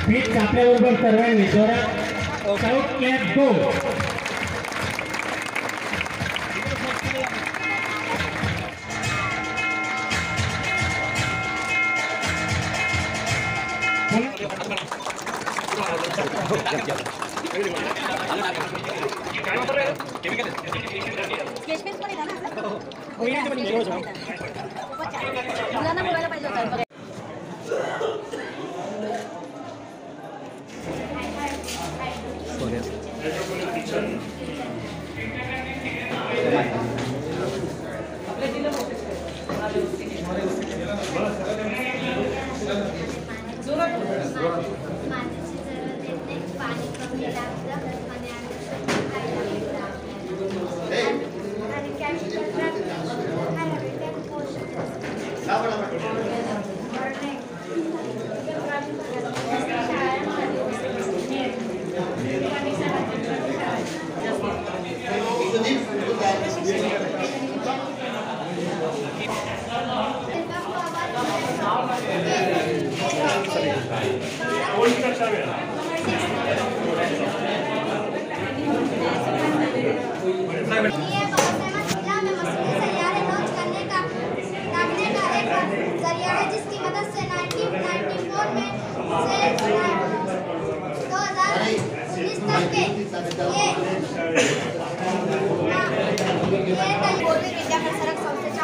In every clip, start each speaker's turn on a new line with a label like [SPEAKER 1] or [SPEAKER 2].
[SPEAKER 1] पीठ आपल्याबरोबर सर्वांनी जोरात साऊथ कॅप गो.
[SPEAKER 2] मुलांना बोलायला पाहिजे होतं.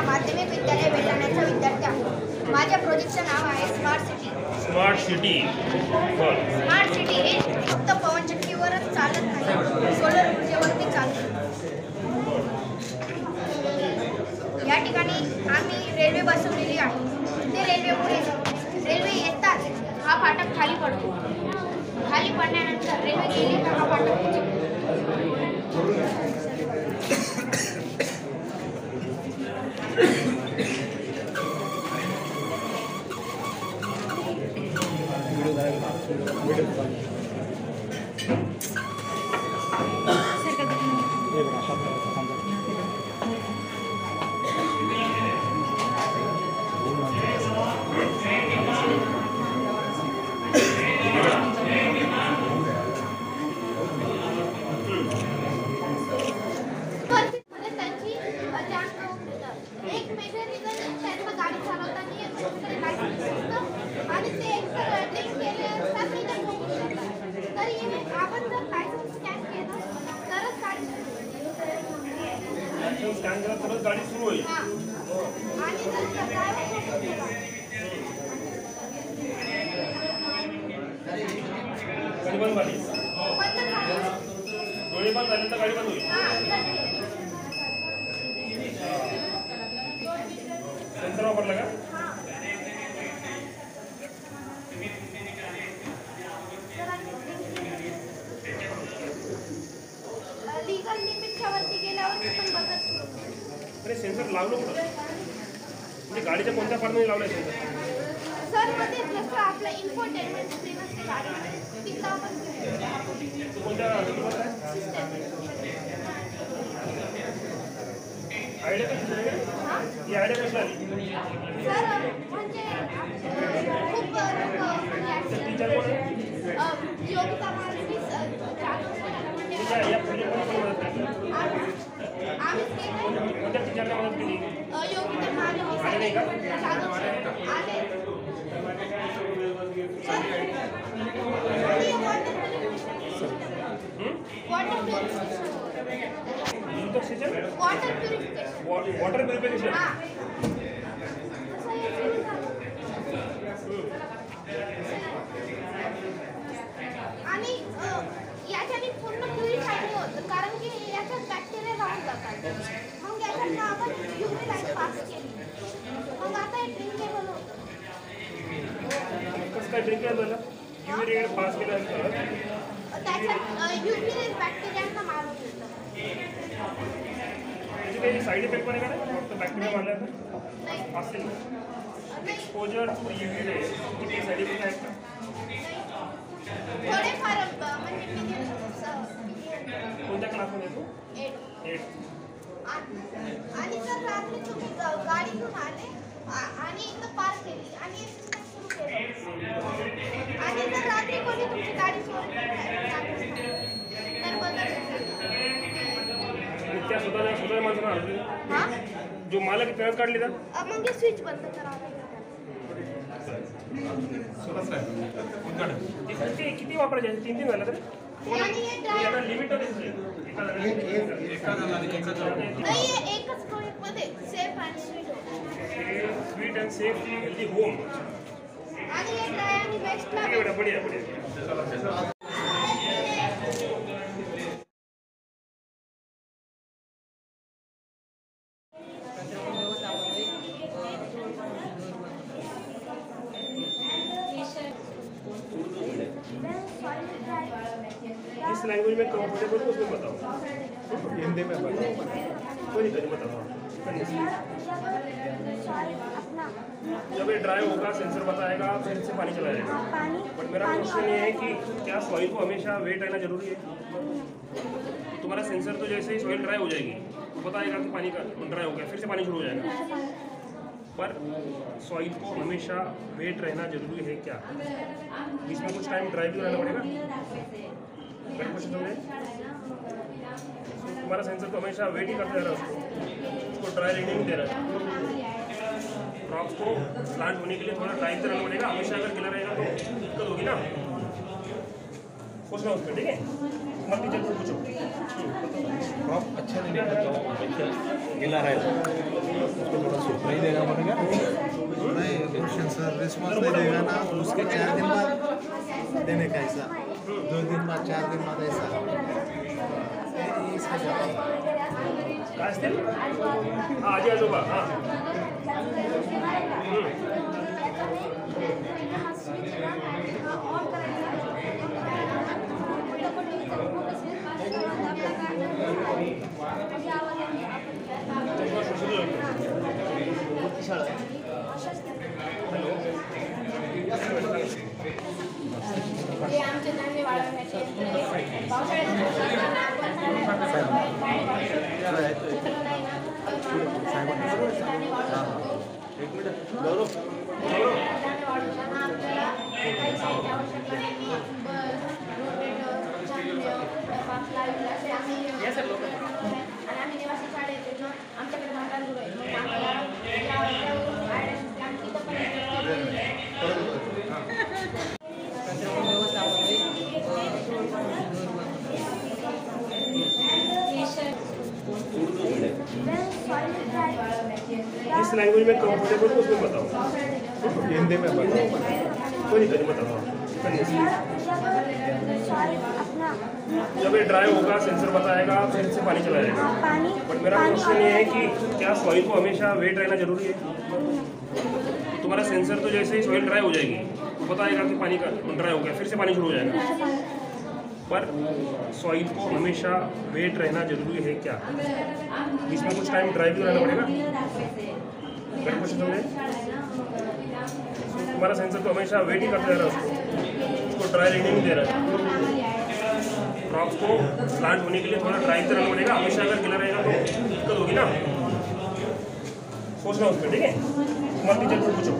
[SPEAKER 3] माध्यमिक विद्यालय वेल्हाण्याचा विद्यार्थी आहे. माझ्या प्रोजेक्टचे नाव आहे smart city.
[SPEAKER 4] Smart city.
[SPEAKER 3] Smart city हे फक्त पवनचक्कीवरच चालत नाही, सोलर ऊर्जेवरती चालते. या ठिकाणी आम्ही रेल्वे बसवलेली आहे. ते रेल्वे येतात हा फाटक खाली पडतो. खाली पडल्यानंतर रेल्वे गेली तर हा फाटक
[SPEAKER 4] गाडी सुरू होईल. गाडी बंद झाली. डोळे बंद झाले तर गाडी बंद होईल. सेन्सर वापरला का?
[SPEAKER 3] लीगल लिमिटच्या वरती गेल्यावर पण बघत.
[SPEAKER 4] अरे सेन्सर लावलो कुठं? म्हणजे गाडीच्या कोणत्या पार्टमध्ये लावलाय सेन्सर?
[SPEAKER 3] सर मध्ये जसं आपलं इन्फोटेनमेंट स्क्रीन असते गाडी तिथं आपण
[SPEAKER 4] कोणत्या आयडिया कशी आली? ही आयडिया कशी आली?
[SPEAKER 3] सर म्हणजे खूप
[SPEAKER 4] टीचर कोण आहे?
[SPEAKER 3] योगिता मालवी
[SPEAKER 4] या प्रोजेक्ट कोणी मदत केली? कोणत्या टीचरला मदत केली?
[SPEAKER 3] योगिता मालवी
[SPEAKER 4] आले का?
[SPEAKER 3] आले.
[SPEAKER 4] Water purification.
[SPEAKER 3] आणि याच्याने पूर्ण प्युरिफाय नाही होत कारण की याच्यात बॅक्टेरिया राहून जातात. मग याच्यात आपण युव्ही लाईट पास केली. मग आता हे ड्रिंकेबल होतं.
[SPEAKER 4] कसं काय ड्रिंकेबल झालं? युव्ही रे पास केल्यानंतर
[SPEAKER 3] त्याच्यात युव्ही रे बॅक्टेरियांना मारून देतं.
[SPEAKER 4] त्याचे काही साईड इफेक्ट पण आहे का? फक्त बॅक्टेरिया मारल्यानंतर असेल. एक्सपोजर टू युव्ही रे किती साईड इफेक्ट आहेत का?
[SPEAKER 3] थोडेफार म्हणजे
[SPEAKER 4] कोणत्या क्लासमध्ये तू? 8.
[SPEAKER 3] आणि जर रात्री तुम्ही गाडी घेऊन आले आणि इथं पार्क केली आणि सुरू केलं आणि जर रात्री कोणी तुमची गाडी चोरी तर बघा.
[SPEAKER 4] त्या स्वतः माणसाला हरवली
[SPEAKER 3] हा
[SPEAKER 4] जो मालक आहे त्यानं काढली का
[SPEAKER 3] मग स्विच बंद करावं.
[SPEAKER 4] किती वापरायचे 3 झालं तर
[SPEAKER 3] आणि हे ड्राय
[SPEAKER 4] लिमिट
[SPEAKER 3] नाही एकच प्रोडक्ट मध्ये safe and
[SPEAKER 4] sweet and safe healthy home.
[SPEAKER 3] आणि हे ड्राय आणि बेस्टला
[SPEAKER 4] बढ़िया बढ़िया. जिस लैंग्वेज में कंफर्टेबल हो उसमें बताओ.
[SPEAKER 2] हिंदी में बताओ.
[SPEAKER 4] कोई नहीं बताओ. जब ये ड्राई होगा सेंसर बताएगा फिर से पानी चला जाएगा. बट मेरा क्वेश्चन ये है कि क्या सॉइल को हमेशा वेट रहना जरूरी है? तुम्हारा सेंसर तो जैसे ही सॉइल ड्राई हो जाएगी तो बताएगा कि पानी का ड्राई हो गया फिर से पानी शुरू हो जाएगा. पर सॉइल को हमेशा वेट रहना जरूरी है क्या? इसमें कुछ टाइम ड्राई भी रहना पड़ेगा. मेरा क्वेश्चन समझे? तुम्हारा सेंसर तो हमेशा वेट ही करता रहा उसको ड्राई रहने नहीं दे रहा है. क्रॉप्स को प्लांट होने के लिए थोड़ा टाइम तो रहना पड़ेगा. हमेशा अगर गिला रहेगा तो दिक्कत होगी ना. सोचना उसमें. ठीक है मत टीचर को पूछो.
[SPEAKER 2] क्रॉप अच्छा नहीं निकलता तो अच्छा गिला रहेगा. उसको थोड़ा सूख नहीं देना पड़ेगा. नहीं क्वेश्चन सर रिस्पॉन्स नहीं देगा ना उसके 4 दिन बाद देने का ऐसा 2 दिन बाद 4 दिन बाद ऐसा.
[SPEAKER 4] काय असतील हां आजी आजोबा हां
[SPEAKER 3] हे आमचे धान्य वाळवण्याचे आम्ही निवासी शाळेत येतो आमच्याकडे भांडार गुरु
[SPEAKER 4] जिस लैंग्वेज में कंफर्टेबल हो उसमें बताओ.
[SPEAKER 2] हिंदी में बताओ.
[SPEAKER 4] कोई नहीं बताओ. जब ये ड्राई होगा सेंसर बताएगा फिर से पानी चला जाएगा. बट मेरा क्वेश्चन ये है कि क्या सॉइल को हमेशा वेट रहना जरूरी है? तुम्हारा सेंसर तो जैसे ही सॉइल ड्राई हो जाएगी तो बताएगा कि पानी का ड्राई हो गया फिर से पानी शुरू हो जाएगा. पर सॉइल को हमेशा वेट रहना जरूरी है क्या? इसमें कुछ टाइम ड्राई भी रहना पड़ेगा. मेरा क्वेश्चन समझे? तुम्हारा सेंसर तो हमेशा वेट ही करता रहा उसको ड्राई रहने नहीं दे रहा है. क्रॉप्स को प्लांट होने के लिए थोड़ा ड्राई तो रहना पड़ेगा. हमेशा अगर गिला रहेगा तो दिक्कत होगी ना. सोचना उसमें. ठीक है मत टीचर को पूछो.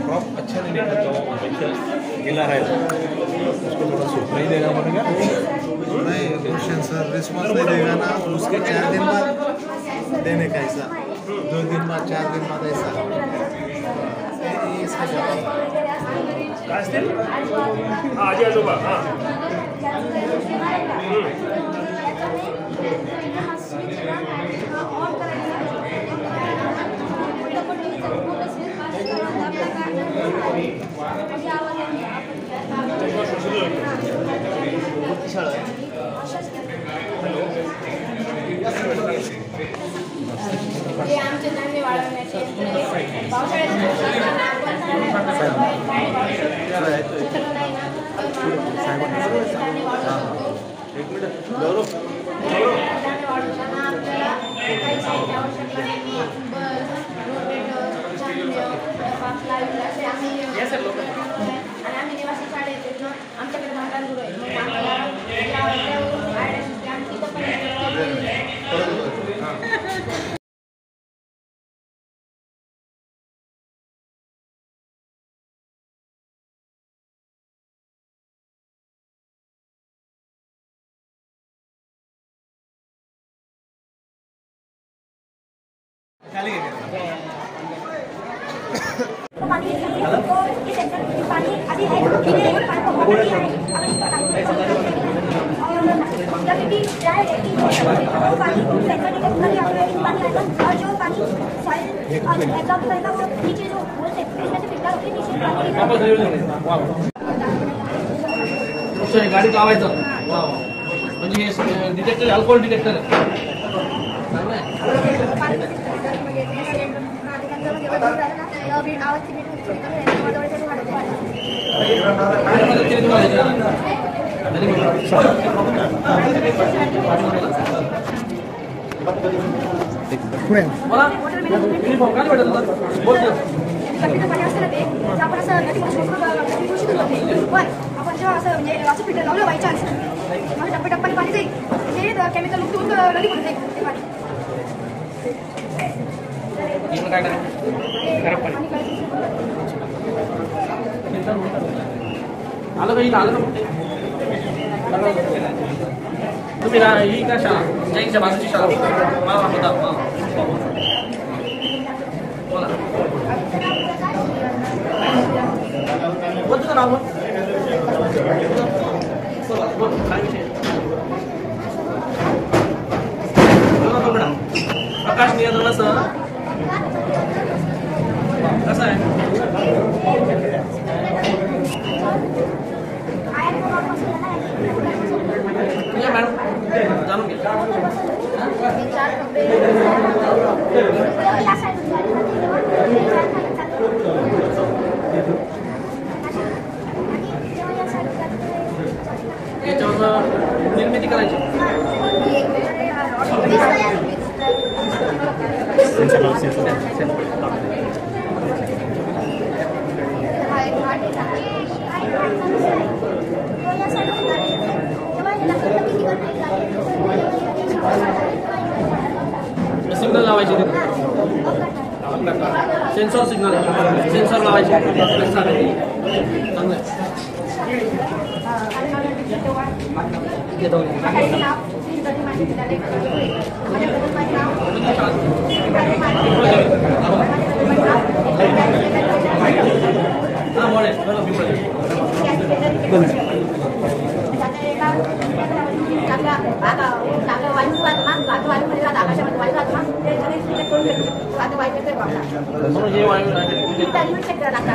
[SPEAKER 2] क्रॉप अच्छा नहीं निकलता तो अच्छा गिला रहेगा. उसको थोड़ा सूख नहीं देना पड़ेगा. नहीं क्वेश्चन सर रिस्पॉन्स नहीं देगा ना उसके 4 दिन बाद देने का ऐसा 2 दिन बाद 4 दिन बाद ऐसा.
[SPEAKER 4] काय असतील हां आजी आजोबा हां
[SPEAKER 3] हे आमचे धान्य वाळवण्याचे आणि आम्ही निवासी शाळेत येतो आमच्याकडे भांडार गुरु आहे.
[SPEAKER 5] पानी तो ये सेंटर पानी अभी है ठीक है पानी को होना नहीं है अगर इसका टाइम और जब भी जाए कि वो पानी सेंटर के अंदर ही पानी आएगा और जो पानी सॉइल एब्जॉर्ब करेगा वो नीचे जो वो सेक्शन में से फिल्टर होकर नीचे पानी
[SPEAKER 6] गाडी लावायचं म्हणजे हे डिटेक्टर अल्कोहोल डिटेक्टर आहे मला युनिफॉर्म काय भेटत होता बोलतो
[SPEAKER 5] पाणी असतं ना ते आपण असं नदी दूषित होतं पण आपण जेव्हा असं म्हणजे असं फिल्टर लावलं बाय चान्स मग टप्प्याटप्प्याने पाणी जाईल ते केमिकल मुक्त होऊन नदीमध्ये जाईल ते पाणी
[SPEAKER 6] काय करायचं खराब पाणी आलं का इथं आलं का तुम्ही ही का शाळा जैनच्या बाजूची शाळा होता बोला कोणतं नाव बोल काय विषय प्रकाश नियंत्रणासह कसं आहे मॅडम जाणून घ्या याच्यावर निर्मिती करायची सिग्नल लावायचे सेन्सॉर सिग्नल सेन्सॉर लावायचे चांगलं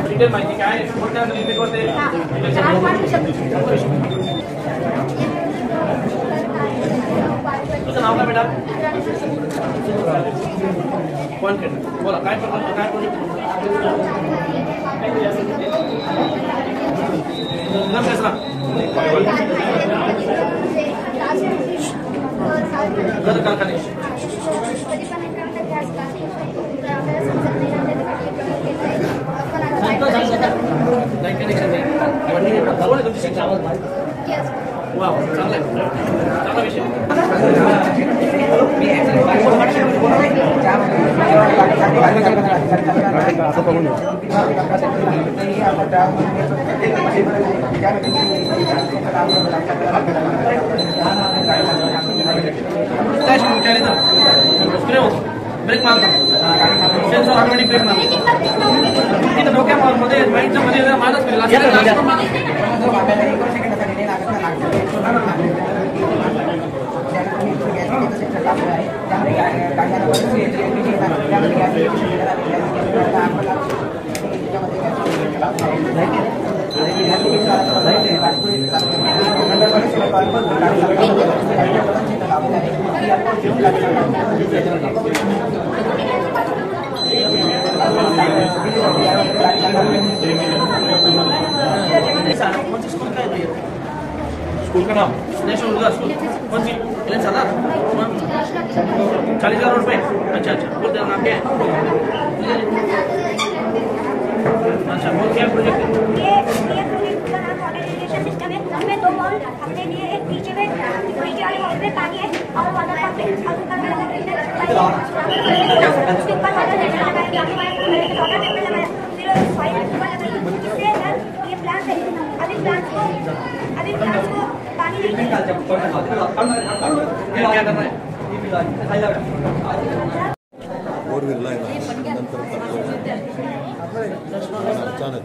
[SPEAKER 6] डिटेल माहिती काय कोणत्या लिमिटवर ते तुझं नाव काय बेटा कोण बोला काय काय प्रोजेक्ट नाम काय सर घर कारखाने वाव चांगला चांगला विषय ब्रेक मारतो सेन्सर ऑटोमॅटिक ब्रेक मारतो तिथं डोक्यामध्ये माइंडच्या मध्ये मानच केलेला स्कूल का नाम नेशनल उर्दू स्कूल कौन सी 40,000 रुपए अच्छा अच्छा बोल देना नाम क्या है अच्छा बोल क्या प्रोजेक्ट है
[SPEAKER 5] ये प्रोजेक्ट का नाम वाटर इरिगेशन सिस्टम है उसमें 2 मॉल अपने लिए एक नीचे में वाले मॉल में पानी है और वाटर पंप है और ऊपर वाला उसके ऊपर वाटर टैंकर लगाएंगे आगे वाला वाटर टैंकर लगाया फिर सॉइल ऊपर लगाएंगे इससे ये प्लांट है अभी प्लांट को पानी नहीं
[SPEAKER 6] क्या करना है
[SPEAKER 2] बोरविलला आहे ना नंतर अचानक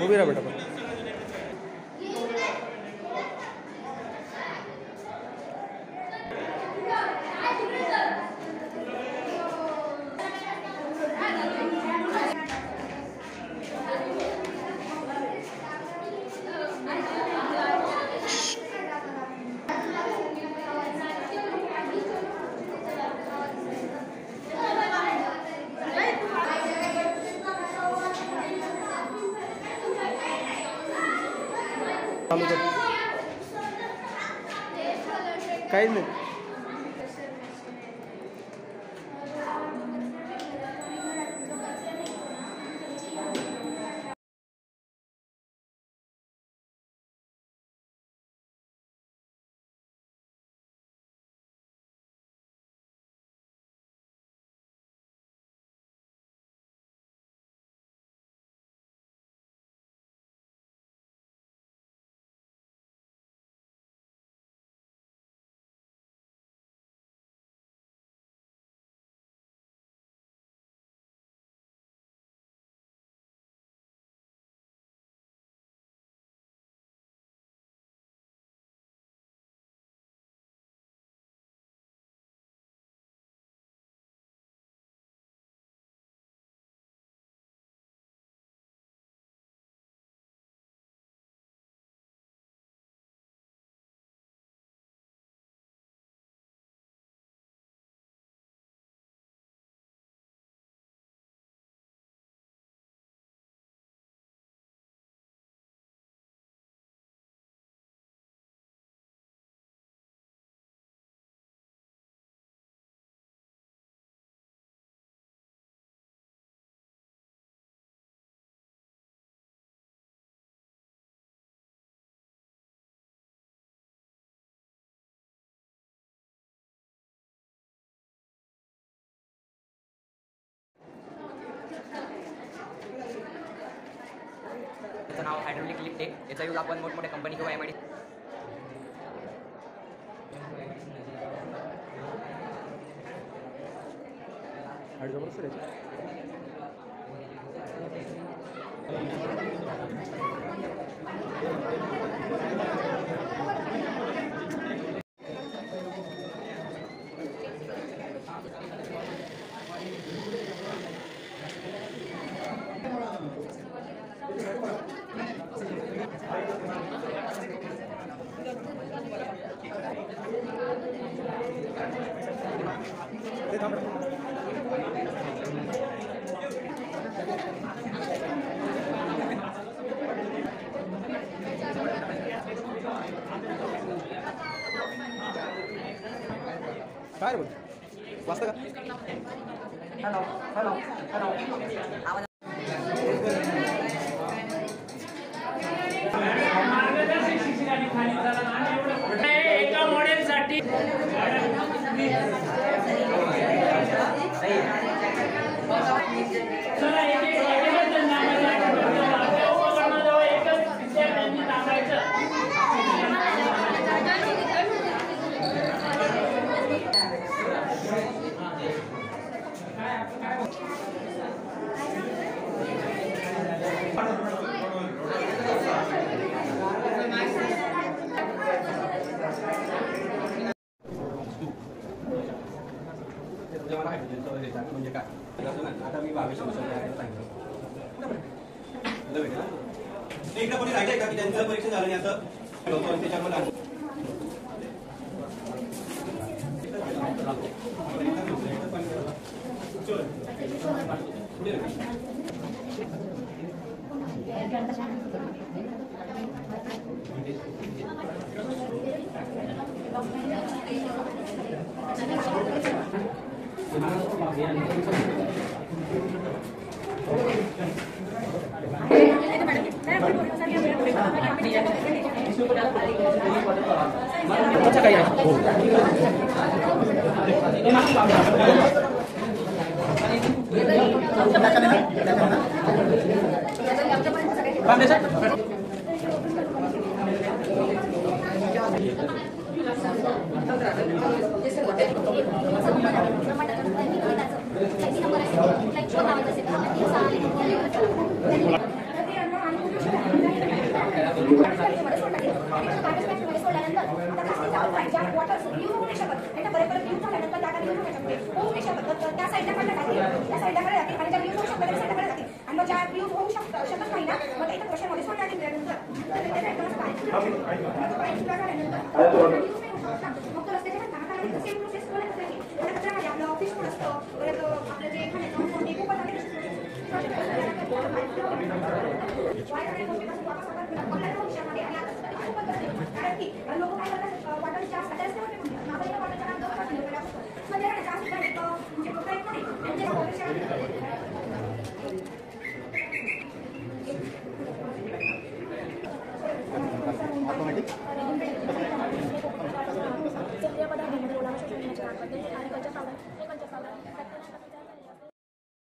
[SPEAKER 7] उभी राहा बेटा. काहीच नाही.
[SPEAKER 8] त्याचं नाव हायड्रोलिक लिफ्ट आहे. याचा यूज आपण मोठमोठ्या कंपनी किंवा एम आय डी
[SPEAKER 7] काय रे वाजता का?
[SPEAKER 8] हॅलो हॅलो हॅलो आवाज
[SPEAKER 7] म्हणजे काय आता मी 22 वर्षाचा सांगितलं एकदा कोणी राहिलंय का की त्यांचं परीक्षा झालं नाही असं त्याच्यामध्ये